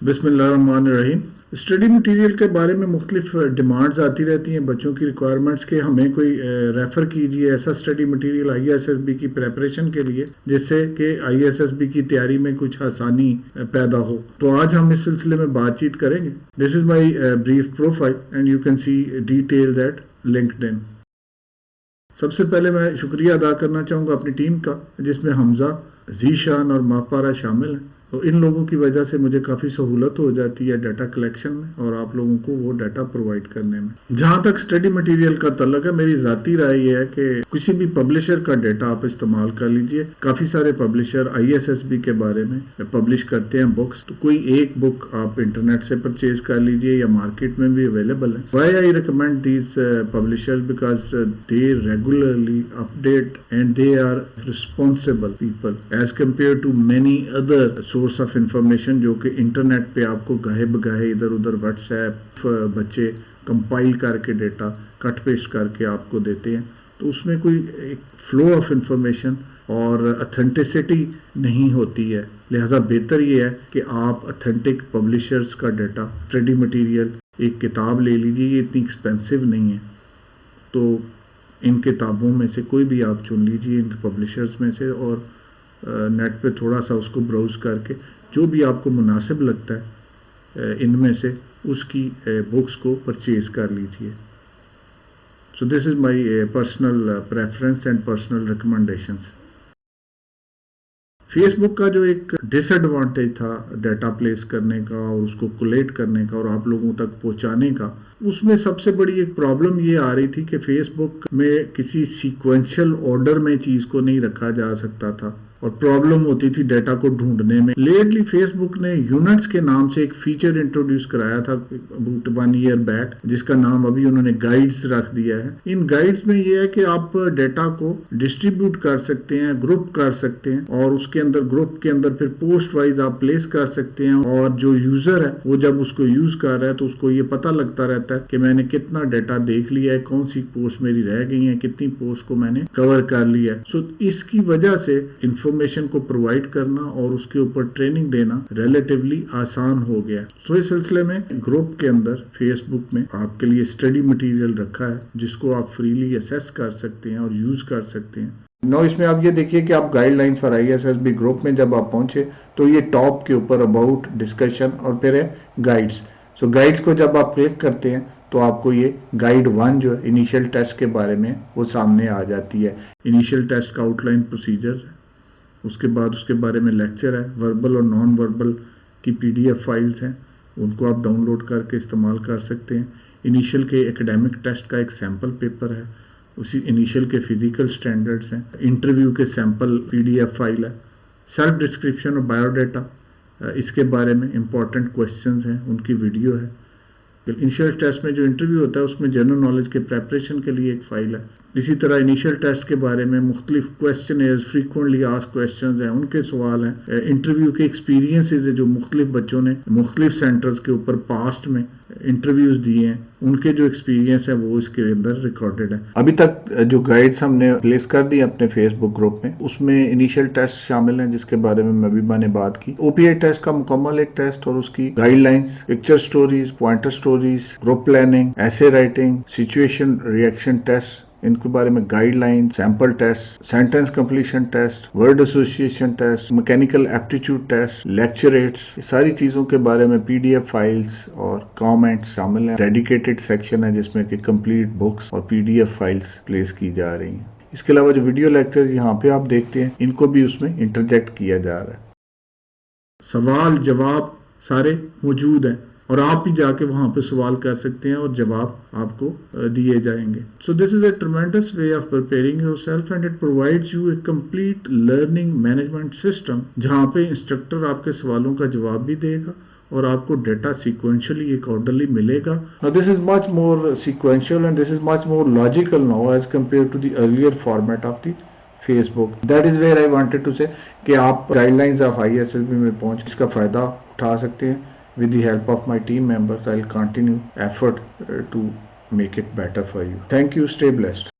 بسم اللہ الرحمن الرحیم. اسٹڈی مٹیریل کے بارے میں مختلف ڈیمانڈز آتی رہتی ہیں بچوں کی ریکوائرمنٹس کے ہمیں کوئی ریفر کیجیے ایسا اسٹڈی مٹیریل ISSB کی پریپریشن کے لیے جس سے کہ ISSB کی تیاری میں کچھ آسانی پیدا ہو. تو آج ہم اس سلسلے میں بات چیت کریں گے. This is my brief profile and you can see details at LinkedIn. سب سے پہلے میں شکریہ ادا کرنا چاہوں گا اپنی ٹیم کا جس میں حمزہ، ذیشان اور ماپارا شامل ہیں. تو ان لوگوں کی وجہ سے مجھے کافی سہولت ہو جاتی ہے ڈیٹا کلیکشن میں اور آپ لوگوں کو وہ ڈیٹا پرووائڈ کرنے میں. جہاں تک اسٹڈی مٹیریل کا تعلق ہے میری ذاتی رائے یہ ہے کہ کسی بھی پبلشر کا ڈیٹا آپ استعمال کر لیجئے. کافی سارے پبلشر ISSB کے بارے میں پبلش کرتے ہیں بکس. تو کوئی ایک بک آپ انٹرنیٹ سے پرچیز کر لیجئے یا مارکیٹ میں بھی اویلیبل ہے. Why I recommend these publishers? Because they regularly update and they are responsible people as compared to many other source of information جو کہ انٹرنیٹ پہ آپ کو گاہے بگاہے ادھر ادھر واٹس ایپ بچے کمپائل کر کے ڈیٹا کٹ پیسٹ کر کے آپ کو دیتے ہیں. تو اس میں کوئی ایک فلو آف انفارمیشن اور اتھینٹسٹی نہیں ہوتی ہے. لہذا بہتر یہ ہے کہ آپ اتھینٹک پبلشرز کا ڈیٹا اسٹڈی مٹیریل ایک کتاب لے لیجیے. یہ اتنی ایکسپینسو نہیں ہے. تو ان کتابوں میں سے کوئی بھی آپ چن لیجیے ان پبلشرز میں سے اور نیٹ پہ تھوڑا سا اس کو براؤز کر کے جو بھی آپ کو مناسب لگتا ہے ان میں سے اس کی بکس کو پرچیز کر لیجیے. So this is my personal preference and personal recommendations. Facebook کا جو ایک ڈس ایڈوانٹیج تھا ڈیٹا پلیس کرنے کا اور اس کو کولیٹ کرنے کا اور آپ لوگوں تک پہنچانے کا، اس میں سب سے بڑی ایک پرابلم یہ آ رہی تھی کہ فیس بک میں کسی سیکوینشل آرڈر میں چیز کو نہیں رکھا جا سکتا تھا اور پرابلم ہوتی تھی ڈیٹا کو ڈھونڈنے میں. لیٹلی فیس بک نے یونٹس کے نام سے ایک فیچر انٹروڈیوس کرایا تھا اباؤٹ 1 year بیک جس کا نام ابھی انہوں نے گائیڈز رکھ دیا ہے. ان گائیڈز میں یہ ہے کہ آپ ڈیٹا کو ڈسٹریبیوٹ کر سکتے ہیں، گروپ کر سکتے ہیں اور اس کے اندر گروپ کے اندر پھر پوسٹ وائز آپ پلیس کر سکتے ہیں اور جو یوزر ہے وہ جب اس کو یوز کر رہا ہے تو اس کو یہ پتہ لگتا رہتا ہے کہ میں نے کتنا ڈیٹا دیکھ لیا ہے، کون سی پوسٹ میری رہ گئی ہیں، کتنی پوسٹ کو میں نے کور کر لیا ہے. سو اس کی وجہ سے انفارمیشن کو پرووائڈ کرنا اور اس کے اوپر ٹریننگ دینا ریلیٹیولی آسان ہو گیا. سو اس سلسلے میں گروپ کے اندر فیس بک میں آپ کے لیے اسٹڈی مٹیریل رکھا ہے جس کو آپ فریلی اسیس کر سکتے ہیں اور یوز کر سکتے ہیں. نو اس میں آپ یہ دیکھیے کہ آپ guide lines for ISSB group میں جب آپ پہنچے تو یہ ٹاپ کے اوپر اباؤٹ ڈسکشن اور پھر ہے گائیڈز. سو گائیڈز کو جب آپ کلک کرتے ہیں تو آپ کو یہ گائیڈ 1 جو ہے انیشیل ٹیسٹ کے بارے میں وہ سامنے آ جاتی ہے. انیشیل ٹیسٹ کا آؤٹ لائن پروسیجر، اس کے بعد اس کے بارے میں لیکچر ہے، وربل اور نان وربل کی PDF فائلز ہیں ان کو آپ ڈاؤن لوڈ کر کے استعمال کر سکتے ہیں. انیشیل کے ایکیڈیمک ٹیسٹ کا ایک سیمپل پیپر ہے، اسی انیشیل کے فزیکل سٹینڈرڈز ہیں، انٹرویو کے سیمپل PDF فائل ہے، سیلف ڈسکرپشن اور بایو ڈیٹا اس کے بارے میں امپورٹنٹ کویسچنز ہیں ان کی ویڈیو ہے. انیشیل ٹیسٹ میں جو انٹرویو ہوتا ہے اس میں جنرل نالج کے پریپریشن کے لیے ایک فائل ہے. اسی طرح انیشیل ٹیسٹ کے بارے میں مختلف کویسچنرز، فریکوینٹلی آسک کویسچنز ہیں ان کے سوال ہیں، انٹرویو کے ایکسپیرینسز جو مختلف بچوں نے مختلف سینٹرز کے اوپر پاسٹ میں انٹرویوز دیے ہیں ان کے جو ایکسپیرینس ہے وہ اس کے اندر ریکارڈڈ ہے. ابھی تک جو گائیڈز ہم نے پلیس کر دی اپنے فیس بک گروپ میں اس میں انیشیل ٹیسٹ شامل ہیں جس کے بارے میں ابھی نے بات کی. OPI ٹیسٹ کا مکمل ایک ٹیسٹ اور اس کی guidelines, picture stories, pointer stories, group planning, essay writing, situation reaction test ان کے بارے میں guideline, sample test, sentence completion test, word association test, mechanical aptitude test, lecturettes, یہ ساری چیزوں کے بارے میں PDF فائلز اور کامنٹس شامل ہیں. ڈیڈیکیٹڈ سیکشن ہے جس میں کہ کمپلیٹ بکس اور PDF فائلز پلیس کی جا رہی ہیں. اس کے علاوہ جو ویڈیو لیکچرز یہاں پہ آپ دیکھتے ہیں ان کو بھی اس میں انٹرجیکٹ کیا جا رہا ہے. سوال جواب سارے موجود ہیں اور آپ بھی جا کے وہاں پہ سوال کر سکتے ہیں اور جواب آپ کو دیے جائیں گے. So this is a tremendous way of preparing yourself and it provides you a complete learning management system جہاں پہ انسٹرکٹر آپ کے سوالوں کا جواب بھی دے گا اور آپ کو ڈیٹا سیکوینشلی ایک آرڈرلی ملے گا. This is much more sequential and this is much more logical now as compared to the earlier format of the Facebook. That is where I wanted to say کہ آپ guide lines of ISSB میں پہنچ اس کا فائدہ اٹھا سکتے ہیں. With the help of my team members, I'll continue effort to make it better for you. Thank you. Stay blessed.